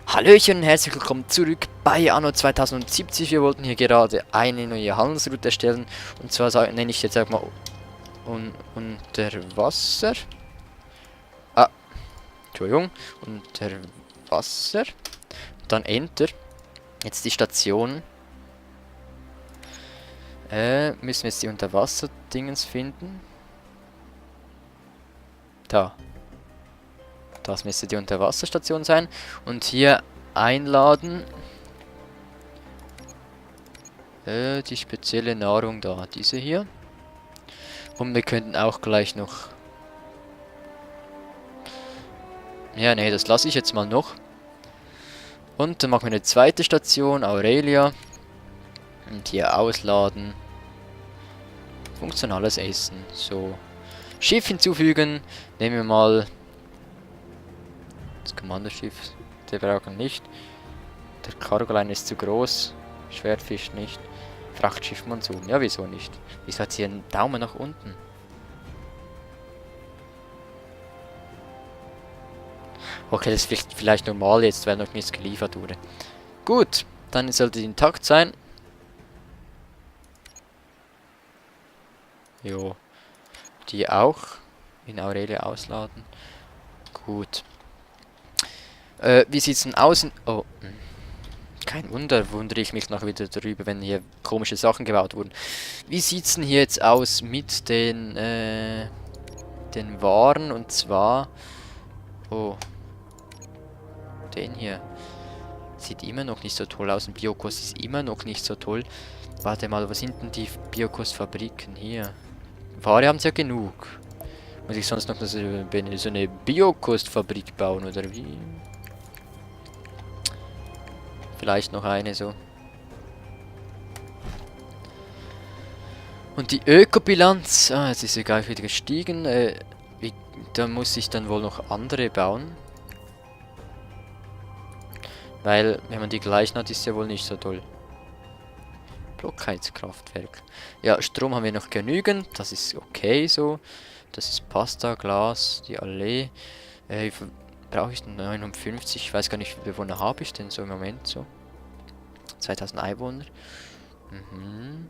Hallöchen und herzlich willkommen zurück bei Anno 2070. Wir wollten hier gerade eine neue Handelsroute erstellen. Und zwar nenne ich jetzt auch mal unter Wasser. Ah, Entschuldigung. Unter Wasser. Dann Enter. Jetzt die Station. Müssen wir jetzt die Unterwasser-Dingens finden. Da. Das müsste die Unterwasserstation sein. Und hier einladen. Die spezielle Nahrung da. Diese hier. Und wir könnten auch gleich noch... Ja, nee, das lasse ich jetzt mal noch. Und dann machen wir eine zweite Station. Aurelia. Und hier ausladen. Funktionales Essen. So. Schiff hinzufügen. Nehmen wir mal... Das Kommandoschiff, der brauchen wir nicht. Der Cargoline ist zu groß. Schwertfisch nicht. Frachtschiff Monsun. Ja, wieso nicht? Wieso hat sie einen Daumen nach unten? Okay, das ist vielleicht normal jetzt, weil noch nichts geliefert wurde. Gut, dann sollte die intakt sein. Jo. Die auch. In Aurelia ausladen. Gut. Wie sieht's denn aus? Oh, kein Wunder, wundere ich mich noch wieder darüber, wenn hier komische Sachen gebaut wurden. Wie sieht's denn hier jetzt aus mit den Waren? Und zwar... Oh. Den hier. Sieht immer noch nicht so toll aus. Und Biokost ist immer noch nicht so toll. Warte mal, was sind denn die Biokost-Fabriken hier? Ware haben sie ja genug. Muss ich sonst noch so eine Biokost-Fabrik bauen, oder wie? Vielleicht noch eine so. Und die Ökobilanz. Ah, jetzt ist sie gleich wieder gestiegen. Da muss ich dann wohl noch andere bauen. Weil, wenn man die gleichen hat, ist ja wohl nicht so toll. Blockheizkraftwerk. Ja, Strom haben wir noch genügend. Das ist okay so. Das ist Pasta, Glas, die Allee. Brauche ich 59? Ich weiß gar nicht, wie viele Bewohner habe ich denn so im Moment so. 2000 Einwohner. Mhm.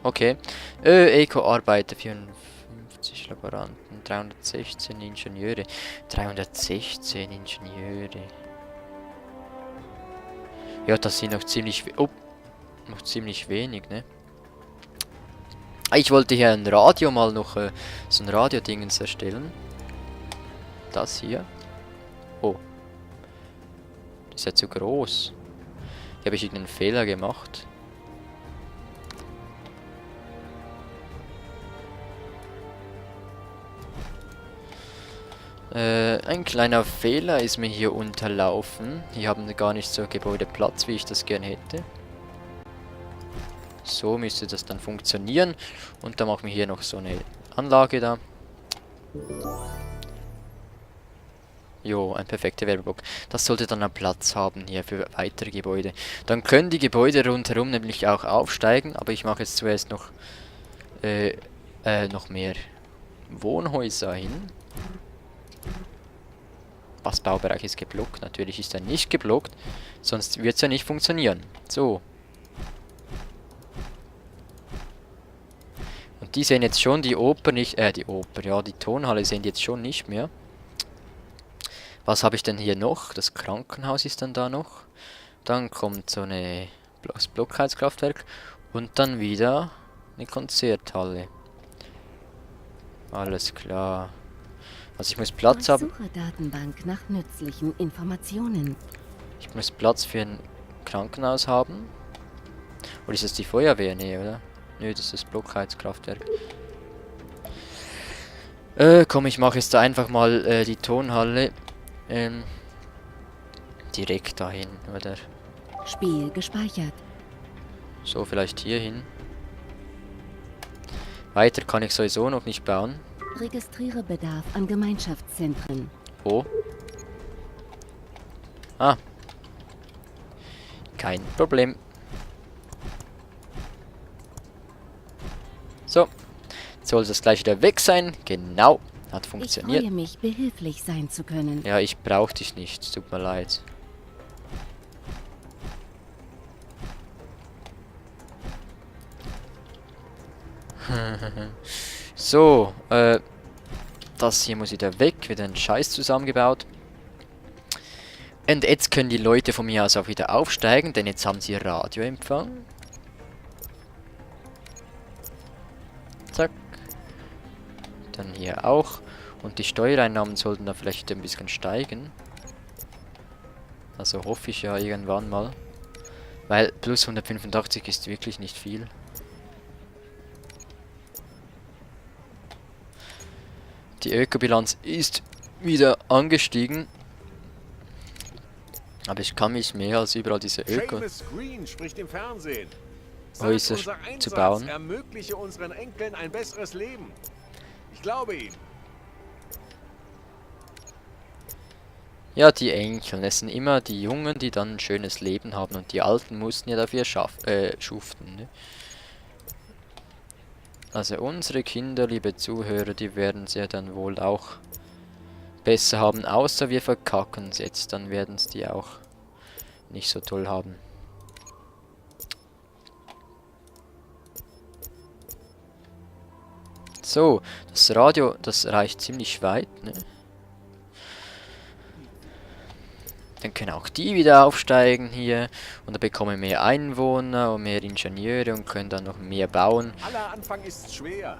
Okay. Eco-Arbeiter 54 Laboranten, 316 Ingenieure. 316 Ingenieure. Ja, das sind noch ziemlich... Oh, noch ziemlich wenig, ne? Ich wollte hier ein Radio mal noch, so ein Radio-Dingens erstellen. Das hier. Oh. Das ist ja zu groß. Hier habe ich irgendeinen Fehler gemacht. Ein kleiner Fehler ist mir hier unterlaufen. Hier haben wir gar nicht so Gebäudeplatz, wie ich das gern hätte. So müsste das dann funktionieren. Und dann machen wir hier noch so eine Anlage da. Jo, ein perfekter Werbeblock. Das sollte dann einen Platz haben hier für weitere Gebäude. Dann können die Gebäude rundherum nämlich auch aufsteigen. Aber ich mache jetzt zuerst noch, noch mehr Wohnhäuser hin. Was Baubereich ist geblockt? Natürlich ist er nicht geblockt. Sonst wird es ja nicht funktionieren. So. Und die sehen jetzt schon die Oper nicht, die Oper, ja, die Tonhalle sehen die jetzt schon nicht mehr. Was habe ich denn hier noch? Das Krankenhaus ist dann da noch. Dann kommt so das Blockheizkraftwerk. Und dann wieder eine Konzerthalle. Alles klar. Also ich muss Platz haben. Sucherdatenbank nach nützlichen Informationen. Ich muss Platz für ein Krankenhaus haben. Oder ist das die Feuerwehr? Nee, oder? Nö, das ist das Blockheizkraftwerk. Komm, ich mache jetzt da einfach mal die Tonhalle direkt dahin, oder? Spiel gespeichert. So, vielleicht hier hin. Weiter kann ich sowieso noch nicht bauen. Registriere Bedarf an Gemeinschaftszentren. Oh. Ah. Kein Problem. So. Soll das gleich wieder weg sein? Genau. Hat Ich funktioniert. freue mich, behilflich sein zu können. Ja, ich brauch dich nicht. Tut mir leid. So, das hier muss wieder weg. Wieder ein Scheiß zusammengebaut. Und jetzt können die Leute von mir aus auch wieder aufsteigen, denn jetzt haben sie Radioempfang. Zack. Dann hier auch. Und die Steuereinnahmen sollten da vielleicht ein bisschen steigen. Also hoffe ich ja irgendwann mal. Weil plus 185 ist wirklich nicht viel. Die Ökobilanz ist wieder angestiegen. Aber ich kann mich mehr als überall diese Seamus Green spricht im Fernsehen. Häuser Unser zu Einsatz bauen. ermögliche unseren Enkeln ein besseres Leben. Ich glaube ihm. Ja, die Enkel. Es sind immer die Jungen, die dann ein schönes Leben haben. Und die Alten mussten ja dafür schuften. Ne? Also unsere Kinder, liebe Zuhörer, die werden es ja dann wohl auch besser haben. Außer wir verkacken es jetzt. Dann werden es die auch nicht so toll haben. So, das Radio, das reicht ziemlich weit, ne? Dann können auch die wieder aufsteigen hier und dann bekommen wir mehr Einwohner und mehr Ingenieure und können dann noch mehr bauen. Aller Anfang ist schwer.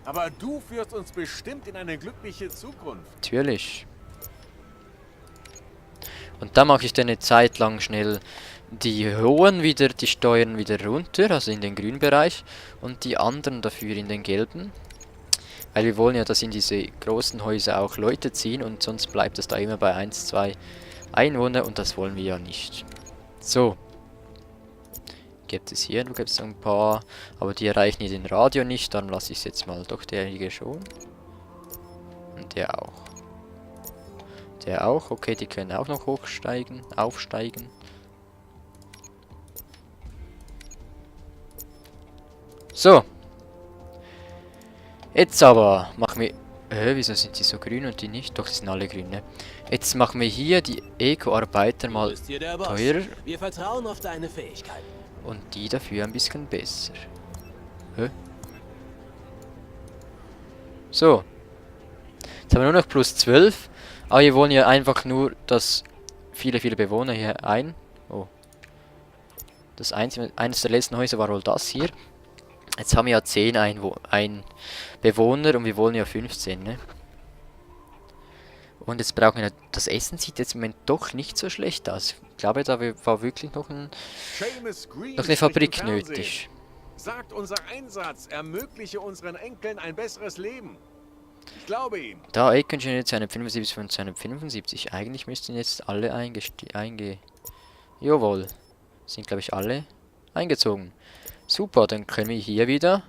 Aber du führst uns bestimmt in eine glückliche Zukunft. Natürlich. Und da mache ich dann eine Zeit lang schnell die hohen wieder, die Steuern wieder runter, also in den grünen Bereich und die anderen dafür in den gelben. Weil wir wollen ja, dass in diese großen Häuser auch Leute ziehen und sonst bleibt es da immer bei 1, 2 Einwohner und das wollen wir ja nicht. So. Gibt es hier, du gibst ein paar, aber die erreichen hier den Radio nicht, darum lasse ich es jetzt mal. Doch, der hier schon. Und der auch. Der auch, okay, die können auch noch hochsteigen, aufsteigen. So. Jetzt aber machen wir... wieso sind die so grün und die nicht? Doch, die sind alle grün, ne? Jetzt machen wir hier die Eco-Arbeiter mal Bist hier der Boss. teurer Wir vertrauen auf deine Fähigkeiten. und die dafür ein bisschen besser. Hä? So. Jetzt haben wir nur noch plus 12. Aber wir wollen ja einfach nur, dass viele Bewohner hier Oh. Das eines der letzten Häuser war wohl das hier. Jetzt haben wir ja 10 Bewohner und wir wollen ja 15, ne? Und jetzt brauchen wir... Das Essen sieht jetzt im Moment doch nicht so schlecht aus. Ich glaube, da war wirklich noch eine Seamus Green Fabrik spricht im Fernsehen. nötig. Sagt, unser Einsatz ermögliche unseren Enkeln ein besseres Leben. Ich glaube ihm. Da Eco-Ingenieur 275 von 275. Eigentlich müssten jetzt alle Jawohl. Sind, glaube ich, alle eingezogen. Super, dann können wir hier wieder...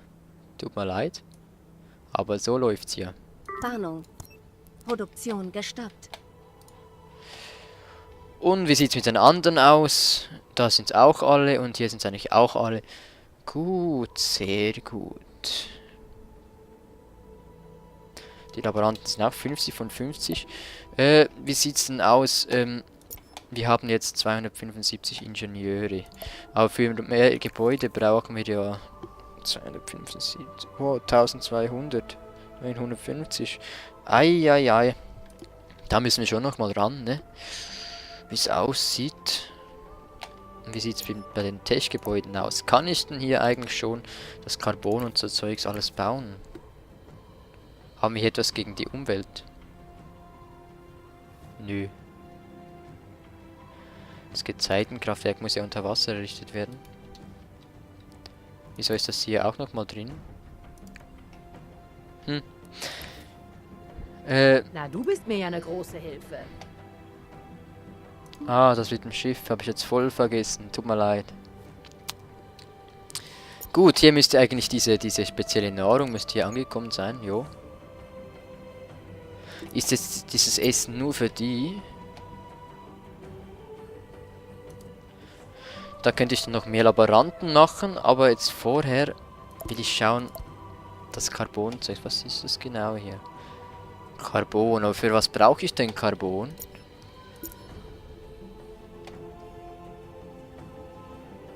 Tut mir leid. Aber so läuft's hier. Warnung. Produktion gestoppt. Und wie sieht's mit den anderen aus? Da sind's auch alle und hier sind's eigentlich auch alle. Gut, sehr gut. Die Laboranten sind auch 50 von 50. Wie sieht's denn aus? Wir haben jetzt 275 Ingenieure. Aber für mehr Gebäude brauchen wir ja 275. Oh, 1200. 950. Eieiei. Da müssen wir schon noch mal ran, ne? Wie es aussieht. Und wie sieht es bei den Tech-Gebäuden aus? Kann ich denn hier eigentlich schon das Carbon und so Zeugs alles bauen? Haben wir hier etwas gegen die Umwelt? Nö. Das Gezeitenkraftwerk muss ja unter Wasser errichtet werden. Wieso ist das hier auch noch mal drin? Na, du bist mir ja eine große Hilfe. Ah, das mit dem Schiff habe ich jetzt voll vergessen. Tut mir leid. Gut, hier müsste eigentlich diese spezielle Nahrung müsste hier angekommen sein, jo. Ist jetzt dieses Essen nur für die? Da könnte ich dann noch mehr Laboranten machen, aber jetzt vorher will ich schauen, das Carbonzeug. Was ist das genau hier? Carbon. Aber für was brauche ich denn Carbon?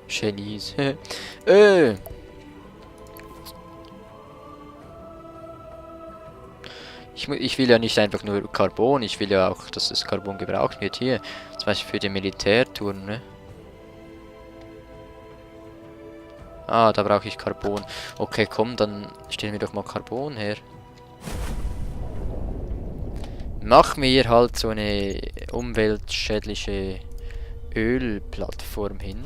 Genies. Ich will ja nicht einfach nur Carbon, ich will ja auch, dass das Carbon gebraucht wird hier. Zum Beispiel für die Militärtouren, ne? Ah, da brauche ich Carbon. Okay, komm, dann stellen wir doch mal Carbon her. Mach mir halt so eine umweltschädliche Ölplattform hin.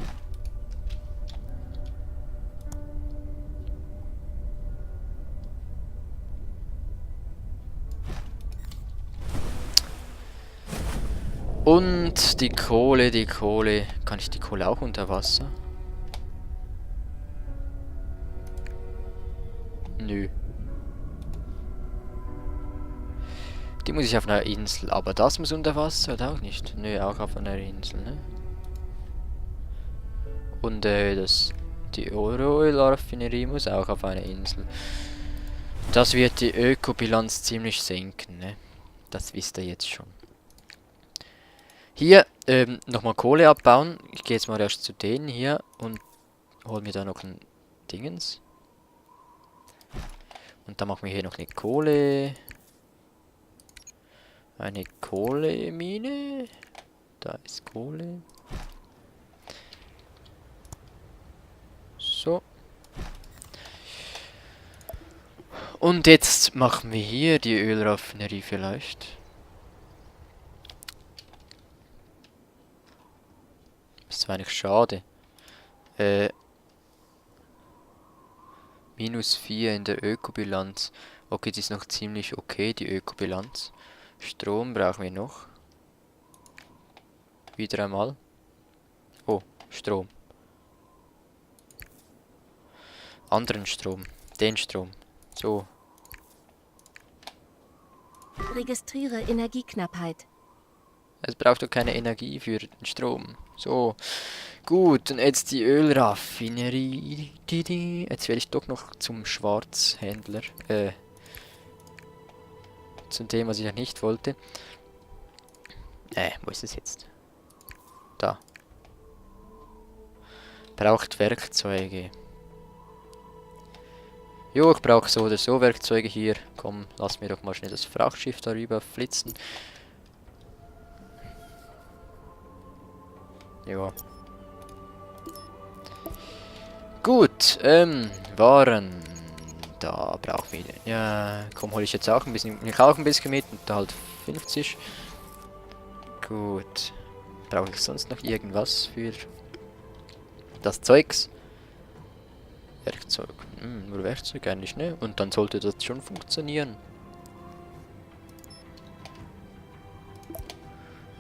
Und die Kohle. Kann ich die Kohle auch unter Wasser? Nö. Die muss ich auf einer Insel. Aber das muss unter Wasser oder auch nicht? Nö, auch auf einer Insel, ne? Und die Oro-Öl-Raffinerie muss auch auf einer Insel. Das wird die Ökobilanz ziemlich senken, ne? Das wisst ihr jetzt schon. Hier, nochmal Kohle abbauen. Ich gehe jetzt mal erst zu denen hier und hol mir da noch ein Dingens. Und dann machen wir hier noch eine Kohle. Eine Kohlemine. Da ist Kohle. So. Und jetzt machen wir hier die Ölraffinerie vielleicht. Das war eigentlich schade. -4 in der Ökobilanz. Okay, die ist noch ziemlich okay, die Ökobilanz. Strom brauchen wir noch. Wieder einmal. Oh, Strom. Anderen Strom. Den Strom. So. Registriere Energieknappheit. Es braucht doch keine Energie für den Strom. So. Gut, und jetzt die Ölraffinerie. Jetzt werde ich doch noch zum Schwarzhändler. Zu dem, was ich ja nicht wollte. Wo ist es jetzt? Da. Braucht Werkzeuge. Jo, ich brauche so oder so Werkzeuge hier. Komm, lass mir doch mal schnell das Frachtschiff darüber flitzen. Ja. Gut, Waren. Da brauchen wir. Ja, komm, hole ich jetzt auch ein bisschen. Ich auch ein bisschen mit und da halt 50. Gut. Brauche ich sonst noch irgendwas für das Zeugs? Werkzeug. Nur Werkzeug eigentlich, ne? Und dann sollte das schon funktionieren.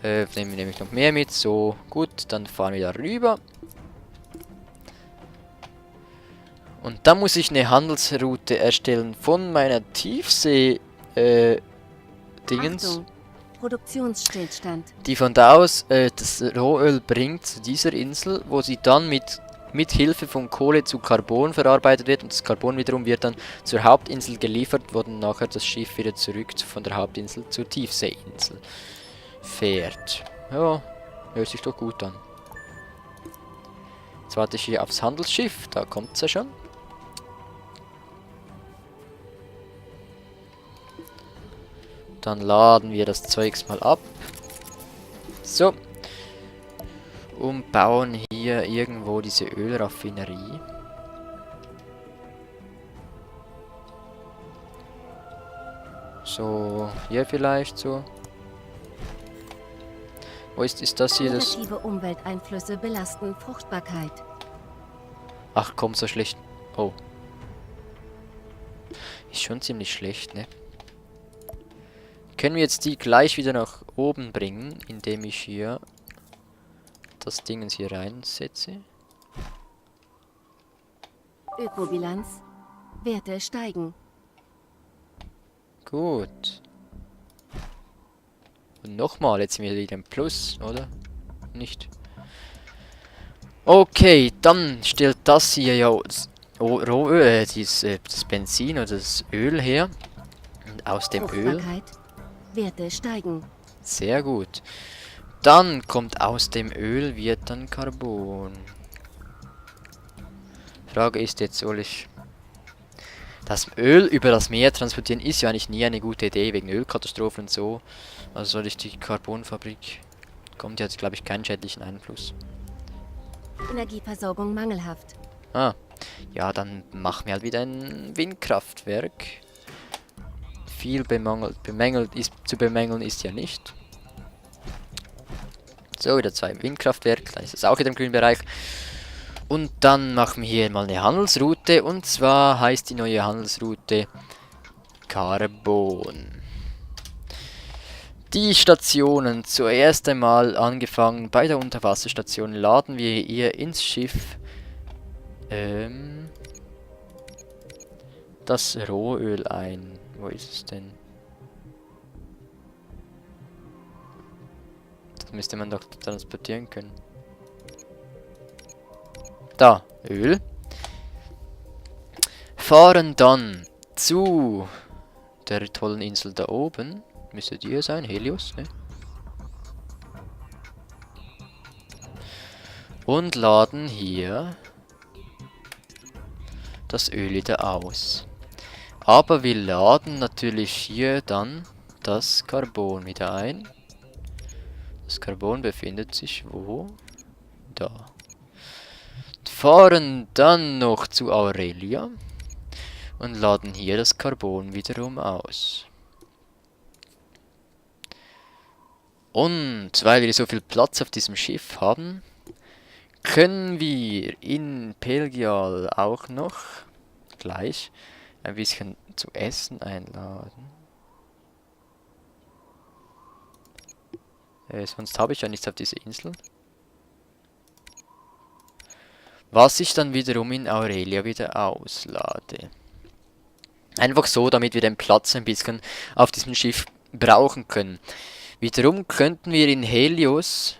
Nehmen wir nämlich noch mehr mit. So, gut, dann fahren wir da rüber. Und dann muss ich eine Handelsroute erstellen von meiner Tiefsee Dingens. Achtung, Produktionsstillstand. Die von da aus das Rohöl bringt zu dieser Insel, wo sie dann mit Hilfe von Kohle zu Carbon verarbeitet wird und das Carbon wiederum wird dann zur Hauptinsel geliefert, wo dann nachher das Schiff wieder zurück von der Hauptinsel zur Tiefseeinsel fährt. Ja, hört sich doch gut an. Jetzt warte ich hier aufs Handelsschiff, da kommt es ja schon. Dann laden wir das Zeugs mal ab. So. Und bauen hier irgendwo diese Ölraffinerie. So, hier vielleicht so. Wo ist das hier? Das. Negative Umwelteinflüsse belasten Fruchtbarkeit. Ach komm, so schlecht. Oh. Ist schon ziemlich schlecht, ne? Können wir jetzt die gleich wieder nach oben bringen, indem ich hier das Dingens hier reinsetze? Ökobilanz. Werte steigen. Gut. Und nochmal, jetzt sind wir wieder im Plus, oder? Nicht. Okay, dann stellt das hier ja Rohöl, das Benzin oder das Öl her. Und aus dem Öl. Fruchtbarkeit. Werte steigen. Sehr gut. Dann kommt aus dem Öl wird dann Carbon. Frage ist jetzt, soll ich das Öl über das Meer transportieren? Ist ja eigentlich nie eine gute Idee, wegen Ölkatastrophen und so. Also soll ich die Carbonfabrik... Kommt jetzt, glaube ich, keinen schädlichen Einfluss. Energieversorgung mangelhaft. Ah, ja, dann machen wir halt wieder ein Windkraftwerk. Viel zu bemängeln ist ja nicht. So, wieder 2 Windkraftwerke, dann ist das auch wieder im grünen Bereich. Und dann machen wir hier mal eine Handelsroute. Und zwar heißt die neue Handelsroute Carbon. Die Stationen, zuerst einmal angefangen bei der Unterwasserstation, laden wir hier ins Schiff das Rohöl ein. Wo ist es denn? Das müsste man doch transportieren können. Da, Öl. Fahren dann zu der tollen Insel da oben. Müsste die hier sein, Helios, ne? Und laden hier das Öl wieder aus. Aber wir laden natürlich hier dann das Carbon wieder ein. Das Carbon befindet sich wo? Da. Fahren dann noch zu Aurelia und laden hier das Carbon wiederum aus. Und weil wir so viel Platz auf diesem Schiff haben, können wir in Pelgial auch noch gleich ein bisschen zu essen einladen. Sonst habe ich ja nichts auf dieser Insel. Was ich dann wiederum in Aurelia wieder auslade. Einfach so, damit wir den Platz ein bisschen auf diesem Schiff brauchen können. Wiederum könnten wir in Helios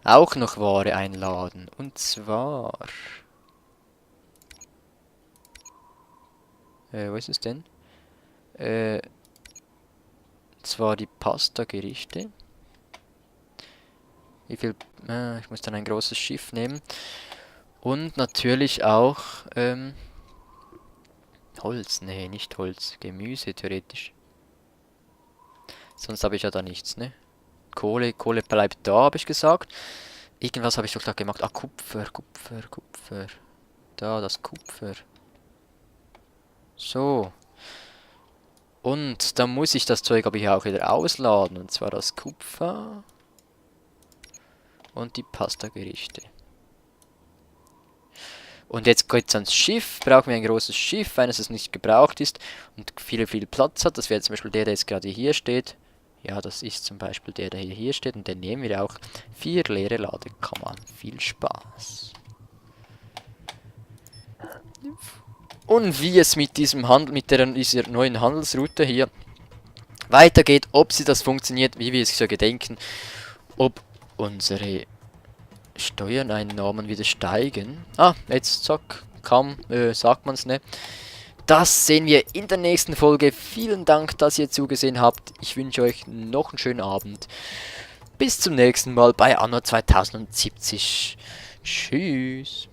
auch noch Ware einladen. Und zwar... wo ist es denn? Zwar die Pasta-Gerichte. Wie viel... ich muss dann ein großes Schiff nehmen. Und natürlich auch... Holz. Nee, nicht Holz. Gemüse, theoretisch. Sonst habe ich ja da nichts, ne? Kohle bleibt da, habe ich gesagt. Irgendwas habe ich doch da gemacht. Ah, Kupfer. Da, das Kupfer. So. Und dann muss ich das Zeug aber hier auch wieder ausladen. Und zwar das Kupfer. Und die Pasta-Gerichte. Und jetzt geht es ans Schiff. Brauchen wir ein großes Schiff, eines das nicht gebraucht ist. Und viel Platz hat. Das wäre zum Beispiel der jetzt gerade hier steht. Ja, das ist zum Beispiel der hier steht. Und den nehmen wir auch. 4 leere Ladekammern. Viel Spaß. Und wie es mit diesem dieser neuen Handelsroute hier weitergeht, ob das funktioniert, wie wir es so gedenken, ob unsere Steuereinnahmen wieder steigen. Ah, jetzt zack, kaum sagt man es, ne? Das sehen wir in der nächsten Folge. Vielen Dank, dass ihr zugesehen habt. Ich wünsche euch noch einen schönen Abend. Bis zum nächsten Mal bei Anno 2070. Tschüss.